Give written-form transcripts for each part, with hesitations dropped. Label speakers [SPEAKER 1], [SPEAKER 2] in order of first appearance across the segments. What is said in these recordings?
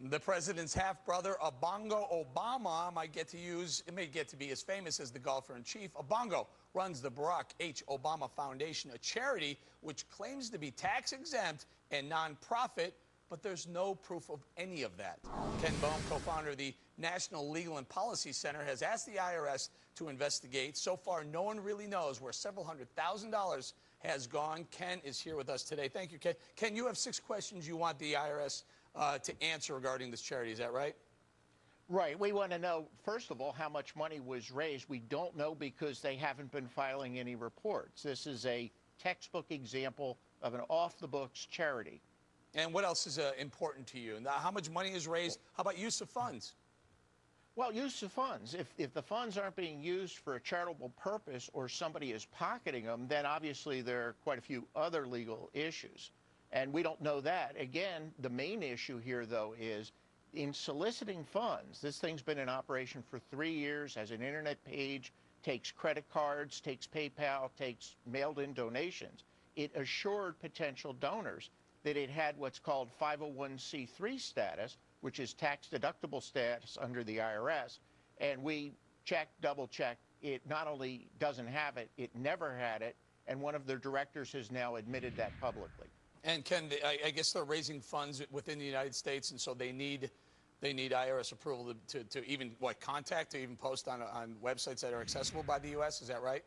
[SPEAKER 1] The president's half-brother, Obon'go Obama, may get to be as famous as the golfer-in-chief. Obon'go runs the Barack H. Obama Foundation, a charity which claims to be tax-exempt and nonprofit, but there's no proof of any of that. Ken Boehm, co-founder of the National Legal and Policy Center, has asked the IRS to investigate. So far, no one really knows where several $100,000 has gone. Ken is here with us today. Thank you, Ken. Ken, you have 6 questions you want the IRS to answer regarding this charity. Is that right?
[SPEAKER 2] Right. We want to know, first of all, how much money was raised. We don't know because they haven't been filing any reports. This is a textbook example of an off-the-books charity.
[SPEAKER 1] And what else is important to you? Now, how much money is raised? How about use of funds?
[SPEAKER 2] Well, use of funds. If the funds aren't being used for a charitable purpose or somebody is pocketing them, then obviously there are quite a few other legal issues. And we don't know that. Again, the main issue here, though, is in soliciting funds. This thing's been in operation for 3 years, has an internet page, takes credit cards, takes PayPal, takes mailed-in donations. It assured potential donors that it had what's called 501c3 status, which is tax-deductible status under the IRS. And we checked, double-checked. It not only doesn't have it, it never had it, and one of their directors has now admitted that publicly.
[SPEAKER 1] And Ken, I guess they're raising funds within the United States, and so they need IRS approval to even contact, to even post on websites that are accessible by the U.S. Is that right?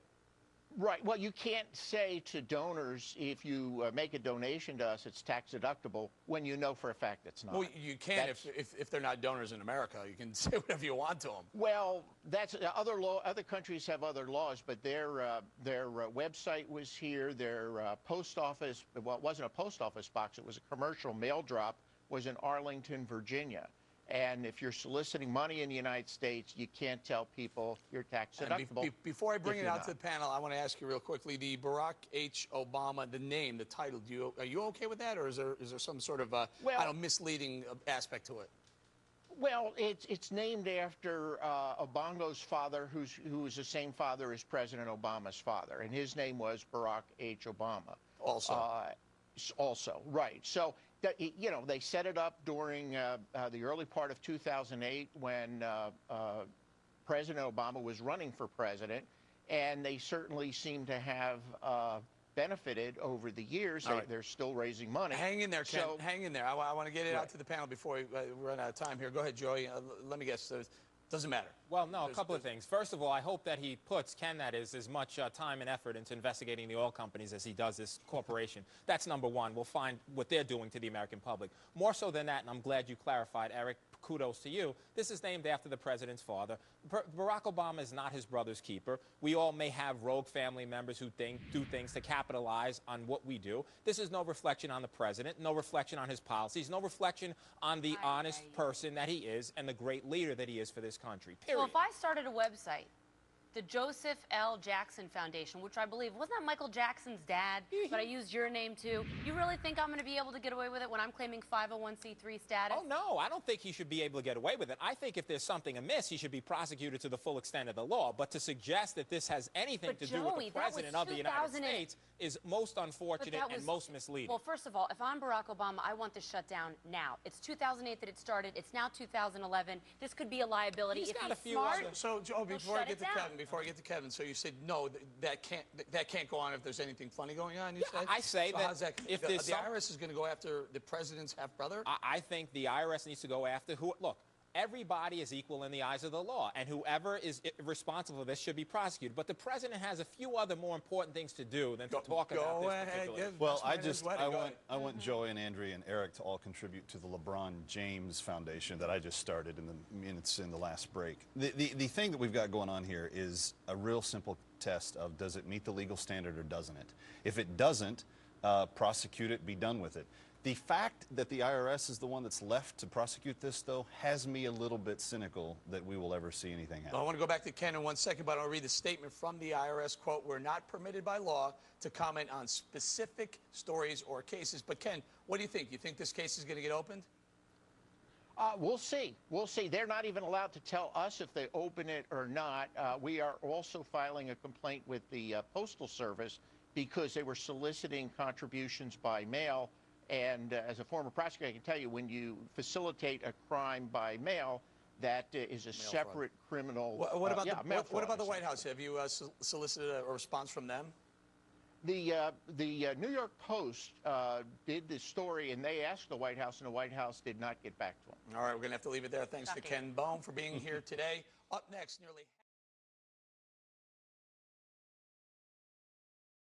[SPEAKER 2] Right. Well, you can't say to donors, if you make a donation to us, it's tax deductible, when you know for a fact it's not.
[SPEAKER 1] Well, you can if they're not donors in America. You can say whatever you want to them.
[SPEAKER 2] Well, that's other countries have other laws, but their website was here. Their post office, well, it wasn't a post office box. It was a commercial mail drop, was in Arlington, Virginia. And if you're soliciting money in the United States, you can't tell people you're tax deductible.
[SPEAKER 1] Before I bring it out to the panel, I want to ask you real quickly, the Barack H. Obama, the name, the title, are you okay with that, or is there some sort of I don't know, misleading aspect to it?
[SPEAKER 2] Well, it's named after Obongo's father, who was the same father as President Obama's father, and his name was Barack H. Obama. Also, right. So, you know, they set it up during the early part of 2008 when President Obama was running for president, and they certainly seem to have benefited over the years. They're still raising money.
[SPEAKER 1] Hang in there, Ken. Hang in there. I want to get it out to the panel before we run out of time here. Go ahead, Joey. Let me guess. Doesn't matter.
[SPEAKER 3] Well, no, a couple of things. First of all, I hope that he puts, Ken that is, as much time and effort into investigating the oil companies as he does this corporation. That's number one. We'll find what they're doing to the American public. More so than that, and I'm glad you clarified, Eric, kudos to you, this is named after the president's father. Barack Obama is not his brother's keeper. We all may have rogue family members who do things to capitalize on what we do. This is no reflection on the president, no reflection on his policies, no reflection on the honest person that he is and the great leader that he is for this country, period.
[SPEAKER 4] Well, if I started a website, the Joseph L. Jackson Foundation, which I believe, wasn't that Michael Jackson's dad, but I used your name too. You really think I'm going to be able to get away with it when I'm claiming 501c3 status?
[SPEAKER 3] Oh, no, I don't think he should be able to get away with it. I think if there's something amiss, he should be prosecuted to the full extent of the law. But to suggest that this has anything to do with the president of the United States is most unfortunate and most misleading.
[SPEAKER 4] Well, first of all, if I'm Barack Obama, I want this shut down now. It's 2008 that it started. It's now 2011. This could be a liability.
[SPEAKER 3] He's
[SPEAKER 4] if
[SPEAKER 3] got
[SPEAKER 4] he's
[SPEAKER 3] a few
[SPEAKER 4] smart,
[SPEAKER 1] So, Joe, before I get to Kevin, so you said no, that can't go on if there's anything funny going on. You said?
[SPEAKER 3] I say
[SPEAKER 1] so
[SPEAKER 3] that if
[SPEAKER 1] the IRS is going to go after the president's half-brother.
[SPEAKER 3] I think the IRS needs to go after who. Look, everybody is equal in the eyes of the law, and whoever is responsible for this should be prosecuted. But the president has a few other more important things to do than to talk about this particular.
[SPEAKER 5] Well, I want Joey and Andrea and Eric to all contribute to the LeBron James Foundation that I just started in the minutes in the last break. The thing that we've got going on here is a real simple test of does it meet the legal standard or doesn't it? If it doesn't, prosecute it, be done with it. The fact that the IRS is the one that's left to prosecute this, though, has me a little bit cynical that we will ever see anything happen.
[SPEAKER 1] I want to go back to Ken in 1 second, but I'll read the statement from the IRS. Quote, we're not permitted by law to comment on specific stories or cases. But, Ken, what do you think? You think this case is going to get opened?
[SPEAKER 2] We'll see. We'll see. They're not even allowed to tell us if they open it or not. We are also filing a complaint with the Postal Service because they were soliciting contributions by mail. And as a former prosecutor, I can tell you, when you facilitate a crime by mail, that is a separate criminal.
[SPEAKER 1] What about
[SPEAKER 2] mail
[SPEAKER 1] what about the
[SPEAKER 2] fraud,
[SPEAKER 1] White House? Have you solicited a response from them?
[SPEAKER 2] The New York Post did this story, and they asked the White House, and the White House did not get back to them.
[SPEAKER 1] All right, we're going to have to leave it there. Thanks to Ken Boehm for being here today. Up next, nearly